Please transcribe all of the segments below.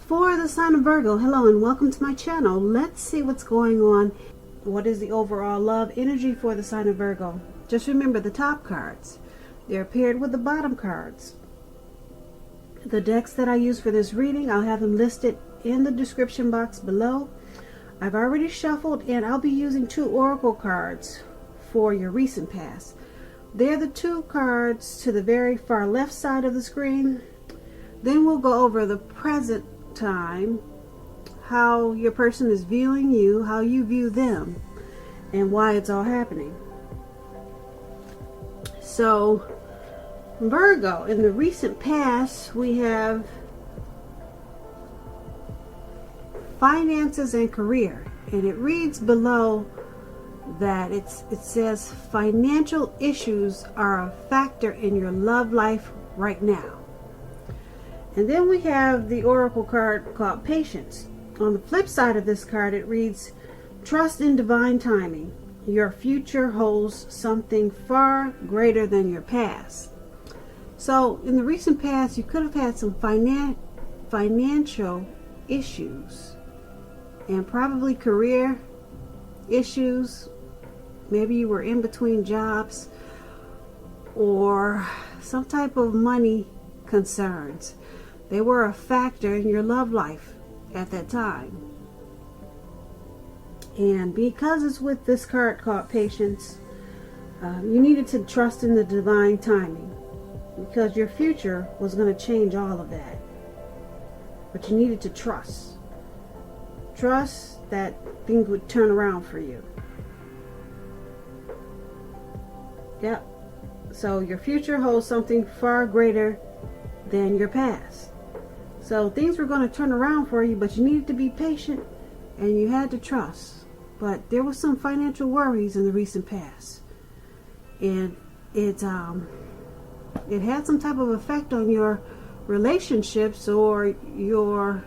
For the sign of Virgo, hello and welcome to my channel. Let's see what's going on. What is the overall love energy for the sign of Virgo? Just remember the top cards. They're paired with the bottom cards. The decks that I use for this reading, I'll have them listed in the description box below. I've already shuffled and I'll be using 2 oracle cards for your recent past. They're the 2 cards to the very far left side of the screen. Then we'll go over the present time, how your person is viewing you, how you view them, and why it's all happening. So Virgo, in the recent past, we have finances and career, and it reads below that it says financial issues are a factor in your love life right now. And then we have the oracle card called Patience. On the flip side of this card, it reads, trust in divine timing. Your future holds something far greater than your past. So in the recent past, you could have had some financial issues and probably career issues. Maybe you were in between jobs or some type of money concerns. They were a factor in your love life at that time. And because it's with this card called Patience, you needed to trust in the divine timing, because your future was going to change all of that. But you needed to trust. Trust that things would turn around for you. Yep. So your future holds something far greater than your past. So things were going to turn around for you, but you needed to be patient and you had to trust. But there was some financial worries in the recent past, and it had some type of effect on your relationships or your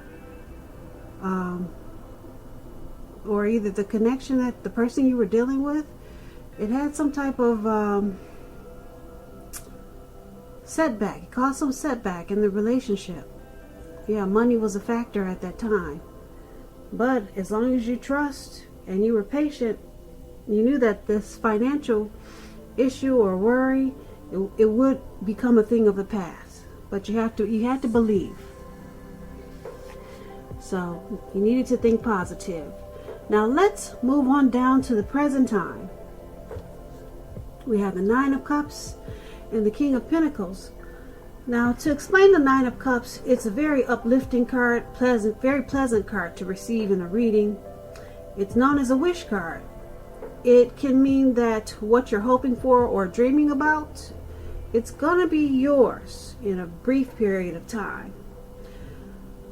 or either the connection that the person you were dealing with. It had some type of setback. It caused some setback in the relationship. Yeah, money was a factor at that time. But as long as you trust and you were patient, you knew that this financial issue or worry, it would become a thing of the past. But you had to believe. So you needed to think positive. Now let's move on down to the present time. We have the 9 of Cups and the King of Pentacles. Now, to explain the 9 of Cups, it's a very uplifting card, very pleasant card to receive in a reading. It's known as a wish card. It can mean that what you're hoping for or dreaming about, it's going to be yours in a brief period of time.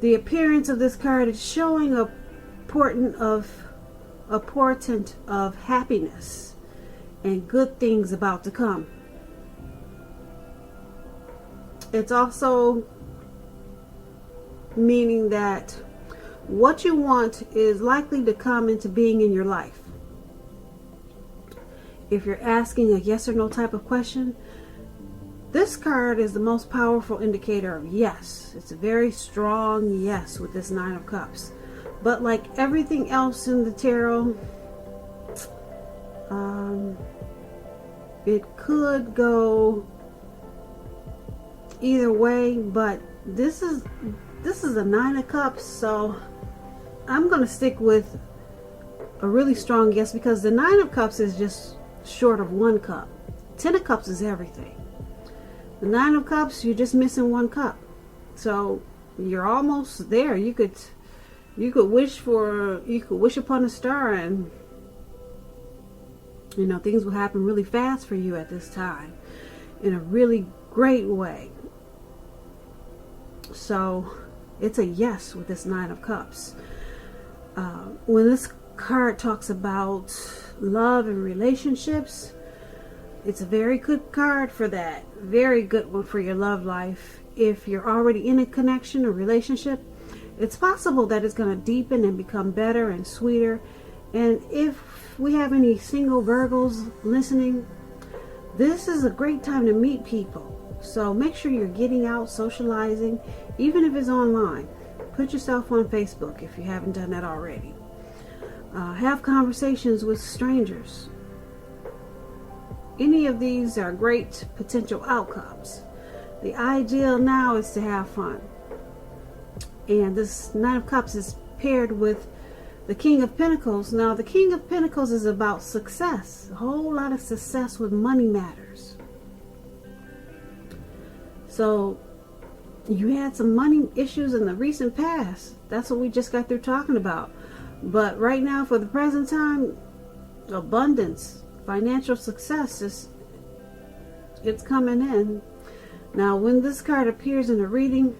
The appearance of this card is showing a portent of happiness and good things about to come. It's also meaning that what you want is likely to come into being in your life. If you're asking a yes or no type of question, this card is the most powerful indicator of yes. It's a very strong yes with this 9 of Cups. But like everything else in the tarot, it could go either way, but this is a 9 of Cups, so I'm going to stick with a really strong yes, because the 9 of Cups is just short of 1 cup. 10 of Cups is everything. The 9 of Cups, you're just missing 1 cup. So you're almost there. You could wish upon a star, and things will happen really fast for you at this time in a really great way. So it's a yes with this 9 of Cups. When this card talks about love and relationships, it's a very good card for that. Very good one for your love life. If you're already in a connection or relationship, it's possible that it's going to deepen and become better and sweeter. And if we have any single Virgos listening, this is a great time to meet people. So make sure you're getting out, socializing, even if it's online. Put yourself on Facebook if you haven't done that already. Have conversations with strangers. Any of these are great potential outcomes. The ideal now is to have fun. And this Nine of Cups is paired with the King of Pentacles. Now, the King of Pentacles is about success. A whole lot of success with money matters. So, you had some money issues in the recent past. That's what we just got through talking about. But right now, for the present time, abundance, financial success, it's coming in. Now, when this card appears in a reading,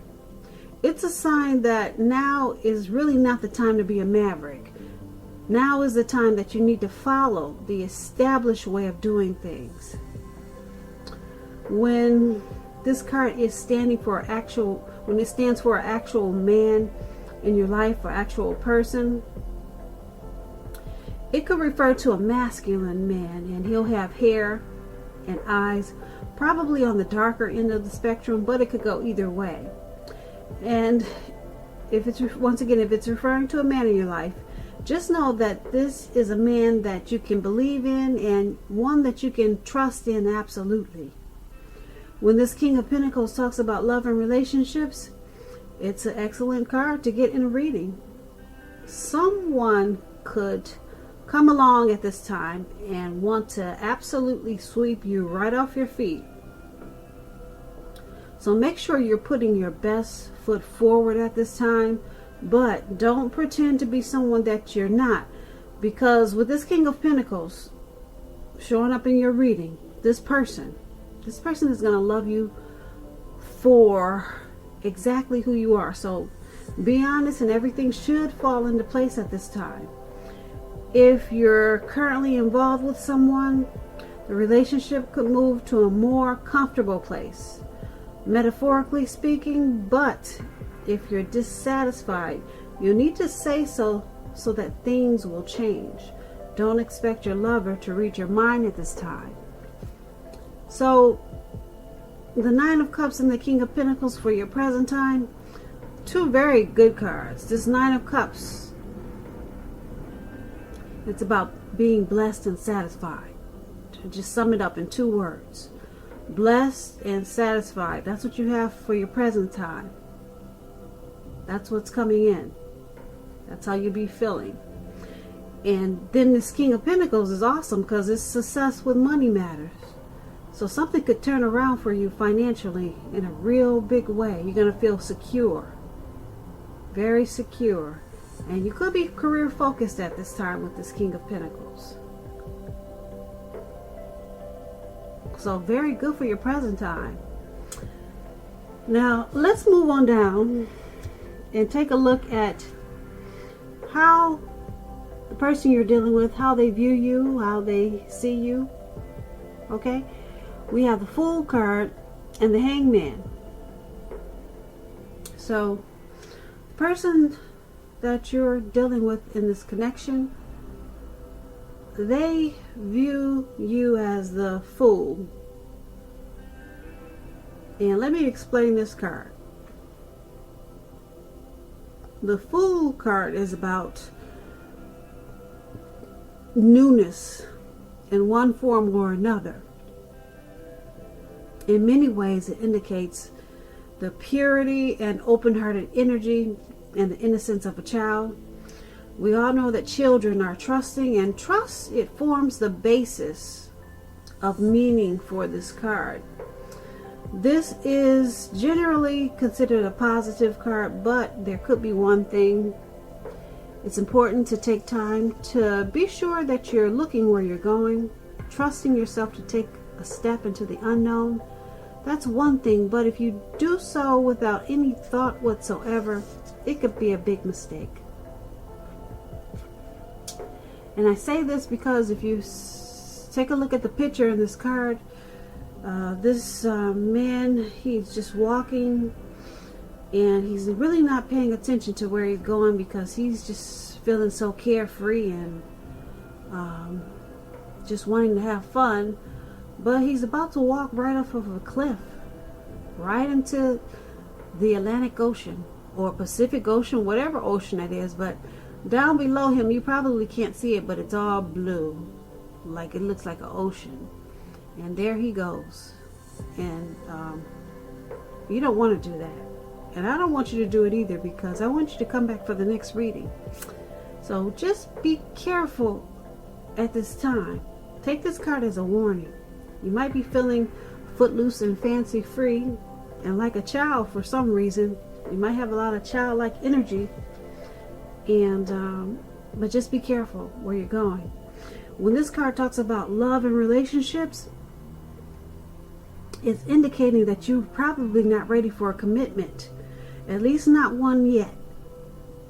it's a sign that now is really not the time to be a maverick. Now is the time that you need to follow the established way of doing things. When this card is standing for when it stands for an actual man in your life, or actual person, it could refer to a masculine man, and he'll have hair and eyes, probably on the darker end of the spectrum, but it could go either way. And if it's referring to a man in your life, just know that this is a man that you can believe in and one that you can trust in absolutely. When this King of Pentacles talks about love and relationships, it's an excellent card to get in a reading. Someone could come along at this time and want to absolutely sweep you right off your feet. So make sure you're putting your best foot forward at this time, but don't pretend to be someone that you're not, because with this King of Pentacles showing up in your reading, this person is going to love you for exactly who you are. So be honest, and everything should fall into place at this time. If you're currently involved with someone, the relationship could move to a more comfortable place, metaphorically speaking. But if you're dissatisfied, you need to say so that things will change. Don't expect your lover to read your mind at this time. So the Nine of Cups and the King of Pentacles for your present time, two very good cards. This Nine of Cups, it's about being blessed and satisfied. To just sum it up in two words: blessed and satisfied. That's what you have for your present time. That's what's coming in. That's how you be feeling. And then this King of Pentacles is awesome because it's success with money matters. So something could turn around for you financially in a real big way. You're going to feel secure. Very secure. And you could be career focused at this time with this King of Pentacles. So very good for your present time. Now let's move on down and take a look at how the person you're dealing with, how they view you, how they see you. Okay? We have the Fool card and the Hangman. So the person that you're dealing with in this connection, they view you as the Fool. And let me explain this card. The Fool card is about newness in one form or another. In many ways, it indicates the purity and open-hearted energy and the innocence of a child. We all know that children are trusting, and trust, it forms the basis of meaning for this card. This is generally considered a positive card, but there could be one thing. It's important to take time to be sure that you're looking where you're going, trusting yourself to take a step into the unknown. That's one thing, but if you do so without any thought whatsoever, it could be a big mistake. And I say this because if you take a look at the picture in this card, this man, he's just walking and he's really not paying attention to where he's going because he's just feeling so carefree and just wanting to have fun. But he's about to walk right off of a cliff, right into the Atlantic Ocean. or Pacific Ocean, whatever ocean it is. But down below him, you probably can't see it, but it's all blue, like it looks like an ocean. And there he goes. And you don't want to do that. And I don't want you to do it either, because I want you to come back for the next reading. So just be careful at this time. Take this card as a warning. You might be feeling footloose and fancy free and like a child for some reason. You might have a lot of childlike energy, and but just be careful where you're going. When this card talks about love and relationships, it's indicating that you're probably not ready for a commitment, at least not one yet.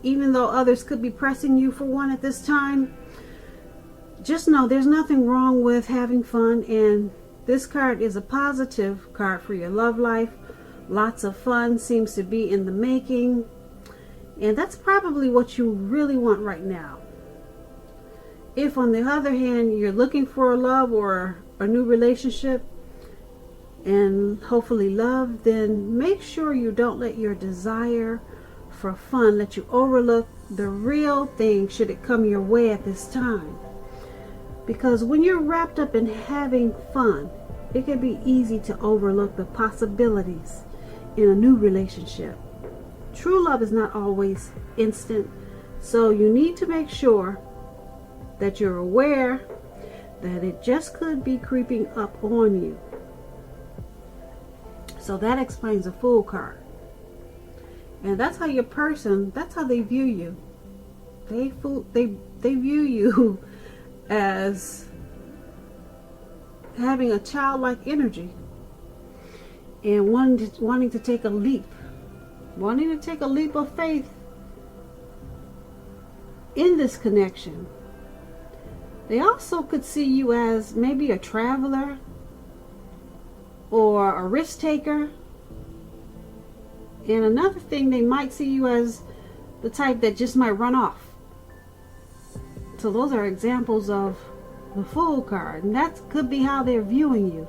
Even though others could be pressing you for one at this time, just know there's nothing wrong with having fun, and this card is a positive card for your love life. Lots of fun seems to be in the making, and that's probably what you really want right now. If on the other hand you're looking for a love or a new relationship and hopefully love, then make sure you don't let your desire for fun let you overlook the real thing should it come your way at this time. Because when you're wrapped up in having fun, it can be easy to overlook the possibilities in a new relationship. True love is not always instant, so you need to make sure that you're aware that it just could be creeping up on you. So that explains the Fool card. And that's how your person, that's how they view you. They view you as having a childlike energy and wanting to take a leap of faith in this connection. They also could see you as maybe a traveler or a risk taker. And another thing, they might see you as the type that just might run off. So those are examples of the Fool card, and that could be how they're viewing you.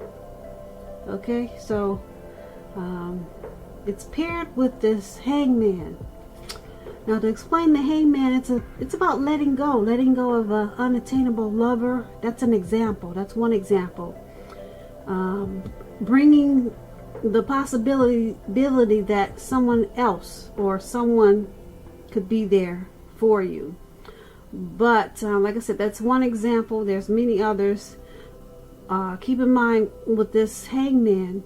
Okay, so it's paired with this Hangman. Now, to explain the Hangman, it's about letting go of an unattainable lover. That's an example. That's one example. Bringing the possibility that someone else or someone could be there for you. But like I said, that's one example. There's many others. Keep in mind with this Hangman,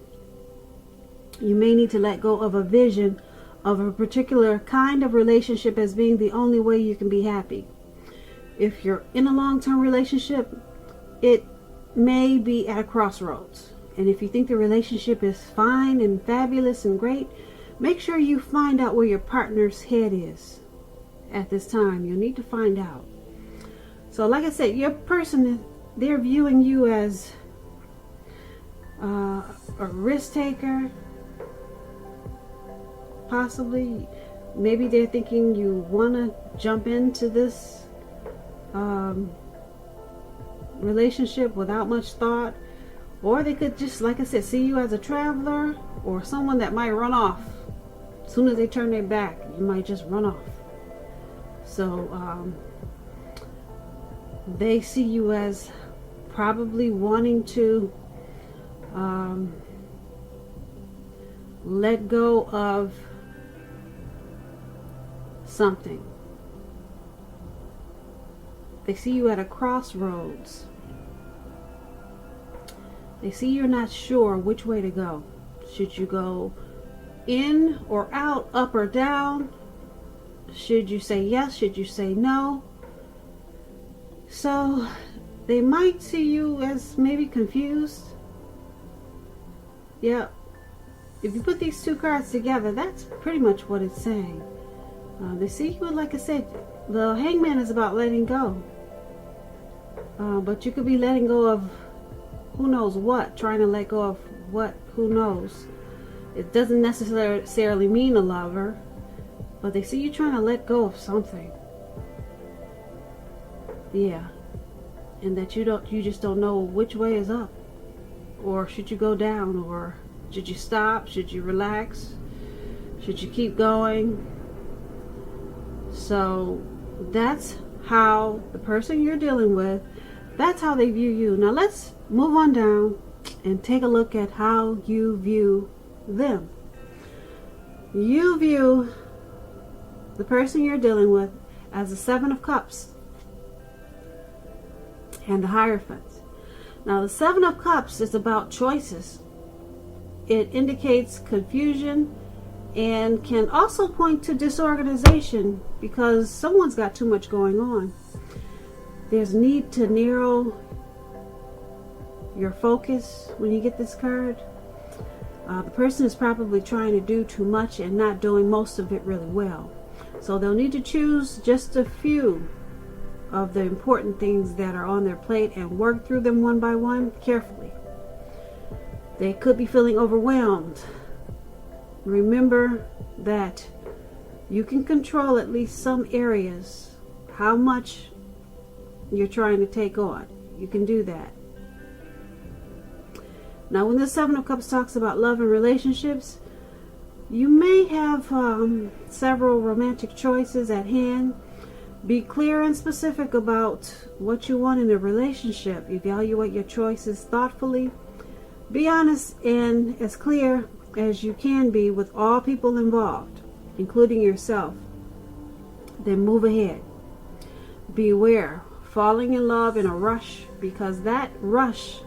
you may need to let go of a vision of a particular kind of relationship as being the only way you can be happy. If you're in a long-term relationship, it may be at a crossroads. And if you think the relationship is fine and fabulous and great, make sure you find out where your partner's head is at this time. You'll need to find out. So like I said, your person, they're viewing you as a risk taker. Possibly, maybe they're thinking you want to jump into this relationship without much thought. Or they could just, like I said, see you as a traveler or someone that might run off. As soon as they turn their back, you might just run off. So they see you as probably wanting to let go of something. They see you at a crossroads. They see you're not sure which way to go. Should you go in or out, up or down? Should you say yes? Should you say no? So they might see you as maybe confused. Yeah. If you put these two cards together, that's pretty much what it's saying. They see you, like I said, the Hangman is about letting go. But you could be letting go of who knows what, trying to let go of what, who knows. It doesn't necessarily mean a lover, but they see you trying to let go of something. Yeah. And that you just don't know which way is up. Or should you go down, or should you stop? Should you relax? Should you keep going? So that's how the person you're dealing with, that's how they view you. Now let's move on down and take a look at how you view them. You view the person you're dealing with as the Seven of Cups and the Hierophant. Now the Seven of Cups is about choices. It indicates confusion and can also point to disorganization because someone's got too much going on. There's need to narrow your focus when you get this card. The person is probably trying to do too much and not doing most of it really well. So they'll need to choose just a few of the important things that are on their plate and work through them one by one carefully. They could be feeling overwhelmed. Remember that you can control at least some areas, how much you're trying to take on. You can do that. Now, when the Seven of Cups talks about love and relationships, you may have several romantic choices at hand. Be clear and specific about what you want in a relationship. Evaluate your choices thoughtfully. Be honest and as clear as you can be with all people involved, including yourself. Then move ahead. Beware falling in love in a rush, because that rush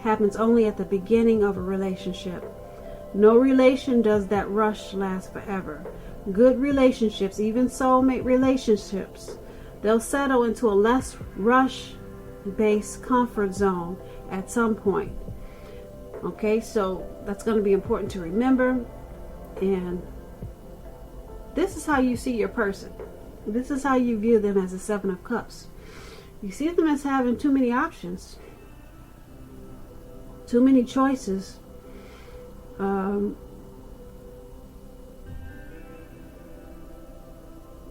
happens only at the beginning of a relationship. No relation does that rush last forever. Good relationships, even soulmate relationships, they'll settle into a less rush-based comfort zone at some point. Okay, so that's going to be important to remember. And this is how you see your person. This is how you view them as a Seven of Cups. You see them as having too many options, too many choices.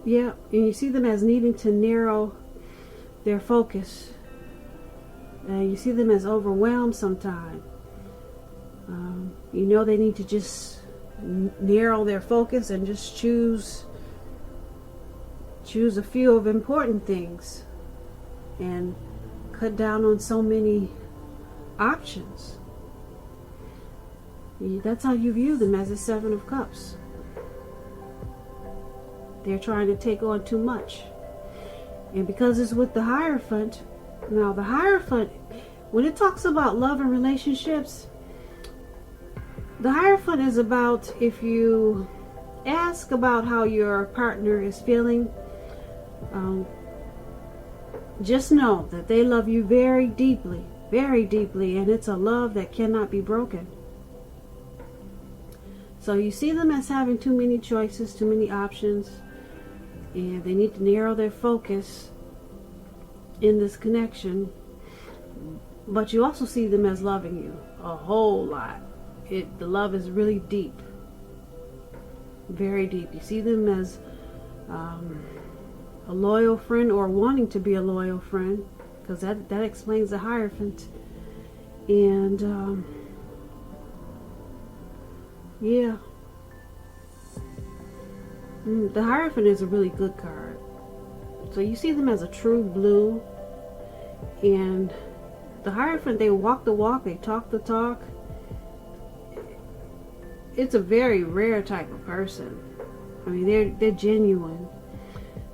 Yeah, and you see them as needing to narrow their focus. And you see them as overwhelmed sometimes. You know they need to just narrow their focus and just choose a few of important things and cut down on so many options. That's how you view them, as a Seven of Cups. They're trying to take on too much. And because it's with the Hierophant, now the Hierophant, when it talks about love and relationships, the Hierophant is about, if you ask about how your partner is feeling, just know that they love you very deeply, and it's a love that cannot be broken. So you see them as having too many choices, too many options, and they need to narrow their focus in this connection. But you also see them as loving you a whole lot. The love is really deep, very deep. You see them as a loyal friend, or wanting to be a loyal friend, because that explains the Hierophant. And yeah, the Hierophant is a really good card. So you see them as a true blue, and the Hierophant, they walk the walk, they talk the talk. It's a very rare type of person. I mean, they're genuine.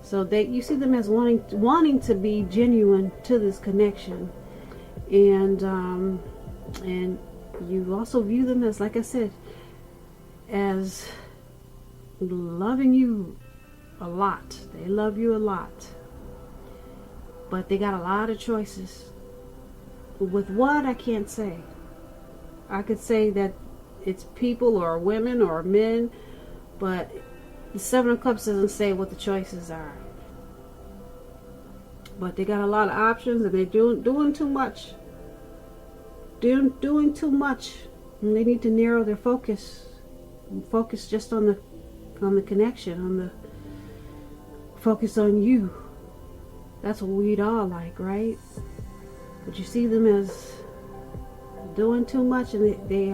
So you see them as wanting to be genuine to this connection, and you also view them as, like I said, as loving you a lot. They love you a lot, but they got a lot of choices. With what, I can't say. I could say that it's people or women or men, but the Seven of Cups doesn't say what the choices are. But they got a lot of options, and they're doing too much. Doing too much, and they need to narrow their focus. Focus just on the connection, on the focus on you. That's what we'd all like, right? But you see them as doing too much, and they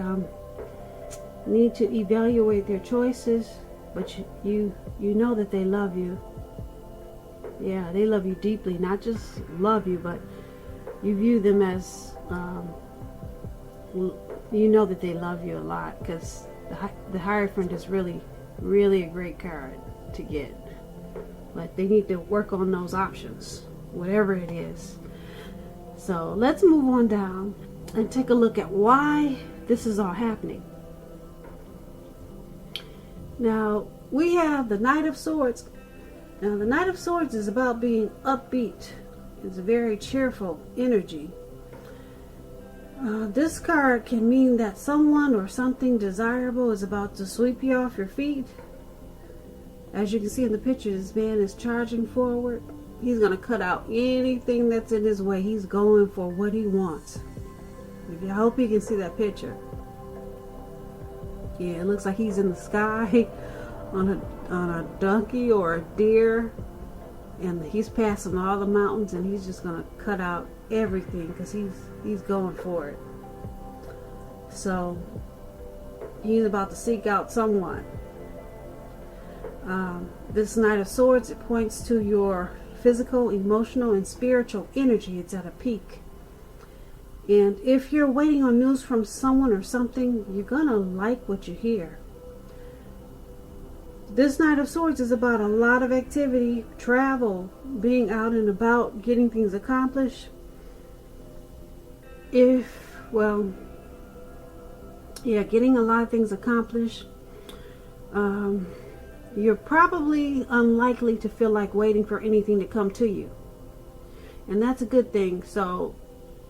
need to evaluate their choices. But you know that they love you, Yeah, they love you deeply. Not just love you, but you view them as, you know that they love you a lot, because the Hierophant is really, really a great card to get. But they need to work on those options, whatever it is. So let's move on down and take a look at why this is all happening. Now, we have the Knight of Swords. Now, the Knight of Swords is about being upbeat. It's a very cheerful energy. This card can mean that someone or something desirable is about to sweep you off your feet. As you can see in the picture, this man is charging forward. He's going to cut out anything that's in his way. He's going for what he wants. I hope you can see that picture. Yeah, it looks like he's in the sky on a donkey or a deer, and he's passing all the mountains, and he's just going to cut out everything because he's going for it. So he's about to seek out someone. This Knight of Swords, it points to your physical, emotional, and spiritual energy. It's at a peak. And if you're waiting on news from someone or something, you're gonna like what you hear. This Knight of Swords is about a lot of activity, travel, being out and about, getting things accomplished. Getting a lot of things accomplished. You're probably unlikely to feel like waiting for anything to come to you. And that's a good thing. So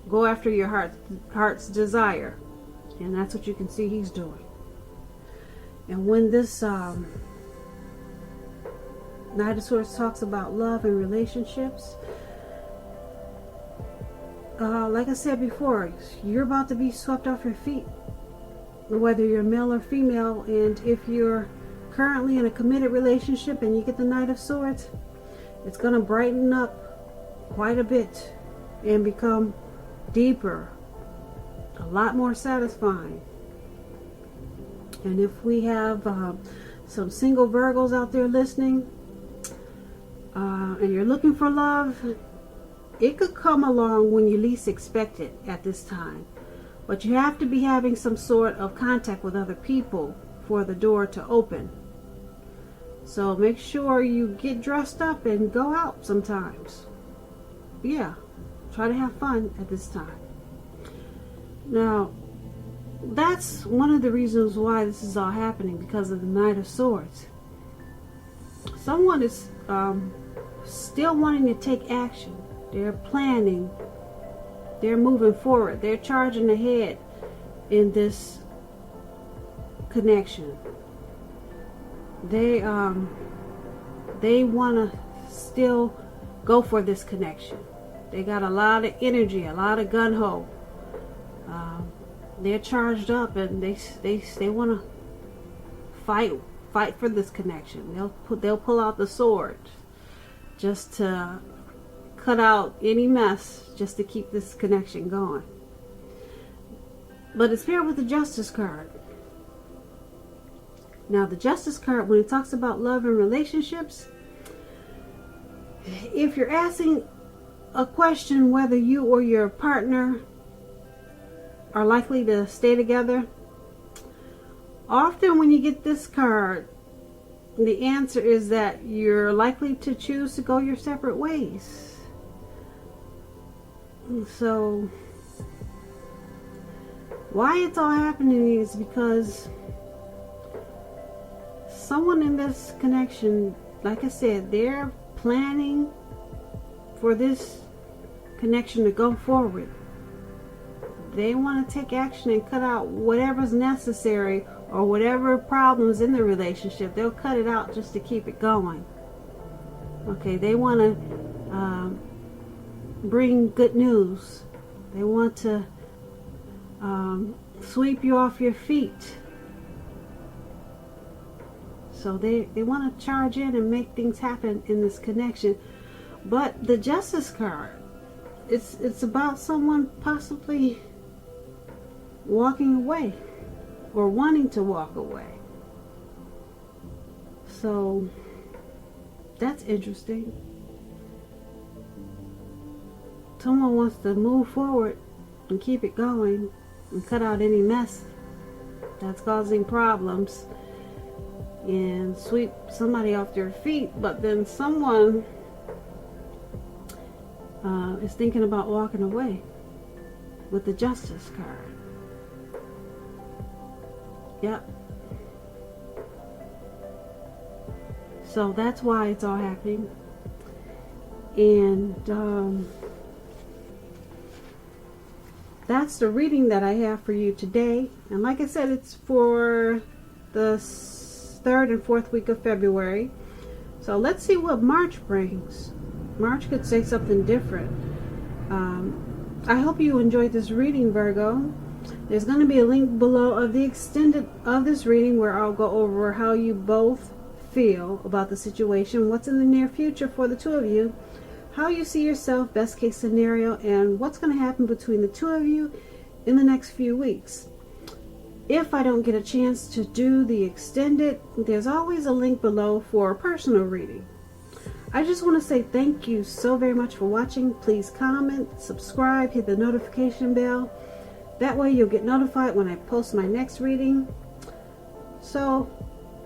go after your heart's desire. And that's what you can see he's doing. And when this Knight of Swords talks about love and relationships, like I said before, you're about to be swept off your feet, whether you're male or female. And if you're currently in a committed relationship and you get the Knight of Swords, it's going to brighten up quite a bit and become deeper, a lot more satisfying. And if we have some single Virgos out there listening, and you're looking for love, it could come along when you least expect it at this time. But you have to be having some sort of contact with other people for the door to open. So make sure you get dressed up and go out sometimes. Yeah, try to have fun at this time. Now, that's one of the reasons why this is all happening, because of the Knight of Swords. Someone is still wanting to take action. They're planning. They're moving forward. They're charging ahead in this connection. They want to still go for this connection. They got a lot of energy, a lot of gung-ho. They're charged up, and they want to fight for this connection. They'll pull out the sword just to cut out any mess, just to keep this connection going. But it's paired with the Justice card. Now, the Justice card, when it talks about love and relationships, if you're asking a question whether you or your partner are likely to stay together, often when you get this card, the answer is that you're likely to choose to go your separate ways. So why it's all happening is because someone in this connection, like I said, they're planning for this connection to go forward. They want to take action and cut out whatever's necessary, or whatever problems in the relationship. They'll cut it out just to keep it going. Okay, they want to bring good news. They want to sweep you off your feet. So they want to charge in and make things happen in this connection. But the Justice card, it's about someone possibly walking away or wanting to walk away. So that's interesting. someone wants to move forward and keep it going and cut out any mess that's causing problems and sweep somebody off their feet, but then someone is thinking about walking away with the Justice card. Yep. So that's why it's all happening. And that's the reading that I have for you today. And like I said, it's for the 3rd and 4th week of February. So let's see what March brings. March could say something different. I hope you enjoyed this reading, Virgo. There's going to be a link below of the extended of this reading where I'll go over how you both feel about the situation, what's in the near future for the two of you, how you see yourself, best case scenario, and what's going to happen between the two of you in the next few weeks. If I don't get a chance to do the extended, there's always a link below for a personal reading. I just want to say thank you so very much for watching. Please comment, subscribe, hit the notification bell. That way you'll get notified when I post my next reading. So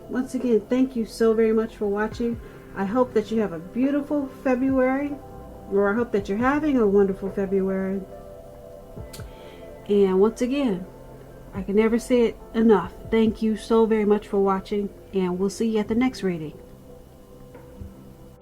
once again, thank you so very much for watching. I hope that you have a beautiful February, or I hope that you're having a wonderful February. And once again, I can never say it enough. Thank you so very much for watching, and we'll see you at the next reading.